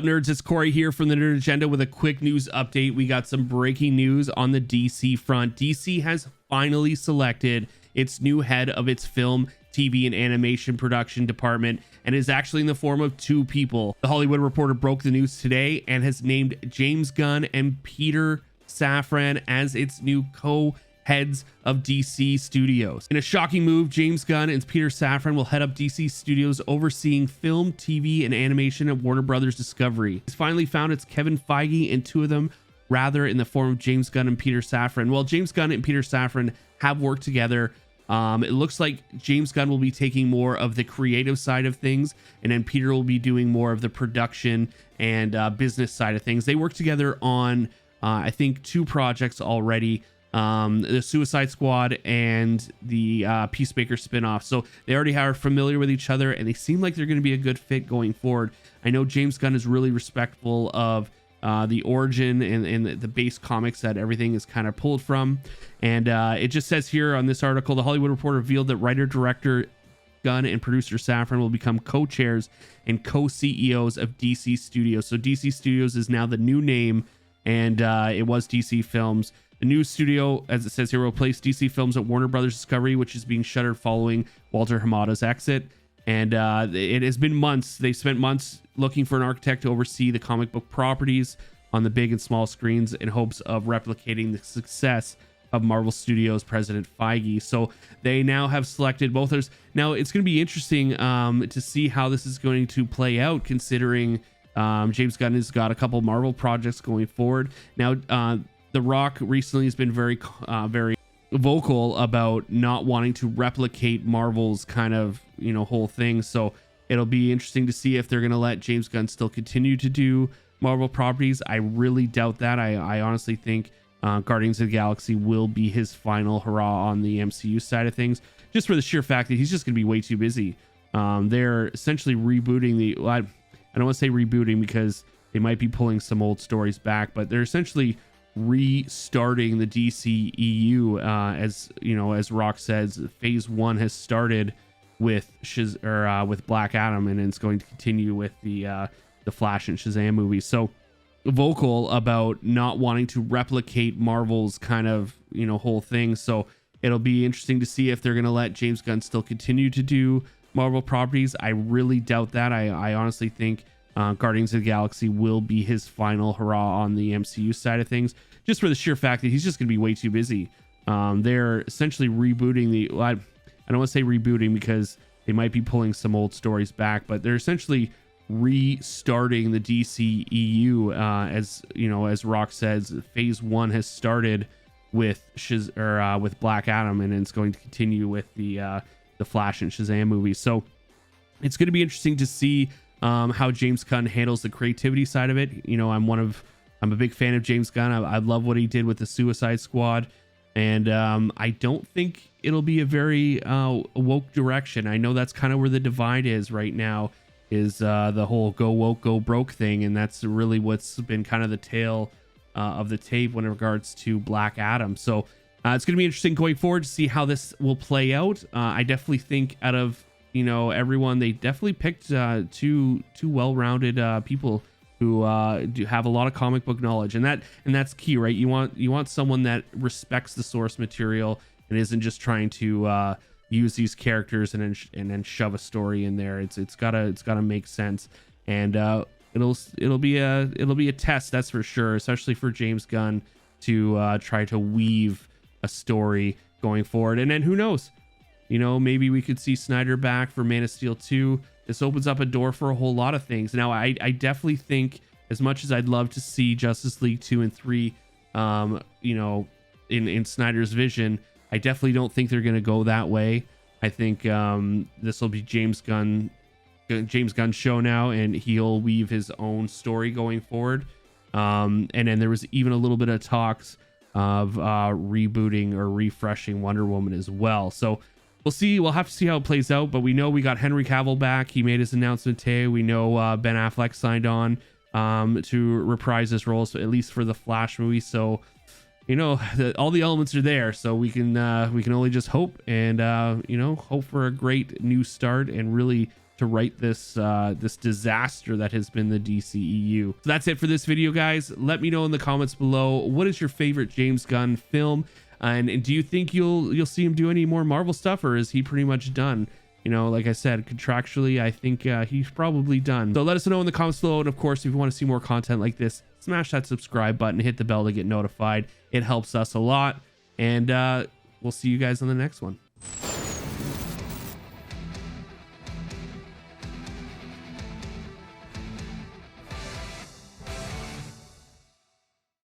up, nerds? It's Corey here from the Nerd Agenda with a quick news update. We got some breaking news on the DC front. DC has finally selected its new head of its film, TV, and animation production department, and is actually in the form of two people. The Hollywood Reporter broke the news today and has named James Gunn and Peter Safran as its new co-heads of DC Studios. In a shocking move, James Gunn and Peter Safran will head up DC Studios, overseeing film, TV, and animation at Warner Brothers Discovery. He's finally found it's Kevin Feige and two of them, rather, in the form of James Gunn and Peter Safran. Well, James Gunn and Peter Safran have worked together. It looks like James Gunn will be taking more of the creative side of things, and then Peter will be doing more of the production and business side of things. They work together on, I think, two projects already, the Suicide Squad and the Peacemaker spinoff. So they already are familiar with each other, and they seem like they're going to be a good fit going forward. I know James Gunn is really respectful of the origin and the base comics that everything is kind of pulled from. And it just says here on this article, the Hollywood Reporter revealed that writer-director Gunn and producer Safran will become co-chairs and co-CEOs of DC Studios. So DC Studios is now the new name, and it was DC Films. The new studio, as it says here, will replace DC Films at Warner Brothers Discovery, which is being shuttered following Walter Hamada's exit. And it has been months. They spent months looking for an architect to oversee the comic book properties on the big and small screens in hopes of replicating the success of Marvel Studios president Feige. So they now have selected both those. Now it's going to be interesting to see how this is going to play out, considering James Gunn has got a couple Marvel projects going forward. Now, The Rock recently has been very vocal about not wanting to replicate Marvel's kind of, whole thing. So it'll be interesting to see if they're going to let James Gunn still continue to do Marvel properties. I really doubt that. I honestly think Guardians of the Galaxy will be his final hurrah on the MCU side of things, just for the sheer fact that he's just going to be way too busy. They're essentially rebooting I don't want to say rebooting because they might be pulling some old stories back, but they're essentially restarting the DCEU. As Rock says, phase 1 has started with with Black Adam, and it's going to continue with the Flash and Shazam movies. So vocal about not wanting to replicate Marvel's kind of, whole thing. So it'll be interesting to see if they're going to let James Gunn still continue to do Marvel properties. I really doubt that. I honestly think Guardians of the Galaxy will be his final hurrah on the MCU side of things, just for the sheer fact that he's just going to be way too busy. They're essentially rebooting I don't want to say rebooting because they might be pulling some old stories back, but they're essentially restarting the DCEU. As Rock says, phase 1 has started with with Black Adam, and it's going to continue with the Flash and Shazam movies. So it's going to be interesting to see how James Gunn handles the creativity side of it. I'm a big fan of James Gunn. I love what he did with the Suicide Squad, and I don't think it'll be a very woke direction. I know that's kind of where the divide is right now, is the whole go woke, go broke thing, and that's really what's been kind of the tail of the tape when it regards to Black Adam. So it's going to be interesting going forward to see how this will play out. I definitely think out of everyone, they definitely picked two well-rounded people who do have a lot of comic book knowledge, and that's key, right? You want someone that respects the source material and isn't just trying to use these characters and then shove a story in there. It's gotta make sense, and it'll be a test, that's for sure, especially for James Gunn to try to weave a story going forward. And then who knows? Maybe we could see Snyder back for Man of Steel 2. This opens up a door for a whole lot of things. Now, I definitely think, as much as I'd love to see Justice League 2 and 3, in Snyder's vision, I definitely don't think they're going to go that way. I think this will be James Gunn's show now, and he'll weave his own story going forward. And then there was even a little bit of talks of rebooting or refreshing Wonder Woman as well. So we'll see. We'll have to see how it plays out, but we know we got Henry Cavill back. He made his announcement today. We know Ben Affleck signed on to reprise his role, so at least for the Flash movie. So all the elements are there. So we can only just hope and hope for a great new start and really to right this this disaster that has been the DCEU. So that's it for this video, guys. Let me know in the comments below, what is your favorite James Gunn film, and do you think you'll see him do any more Marvel stuff, or is he pretty much done? You know, like I said, contractually, I think he's probably done. So let us know in the comments below. And of course, if you want to see more content like this, smash that subscribe button, hit the bell to get notified. It helps us a lot. And we'll see you guys on the next one.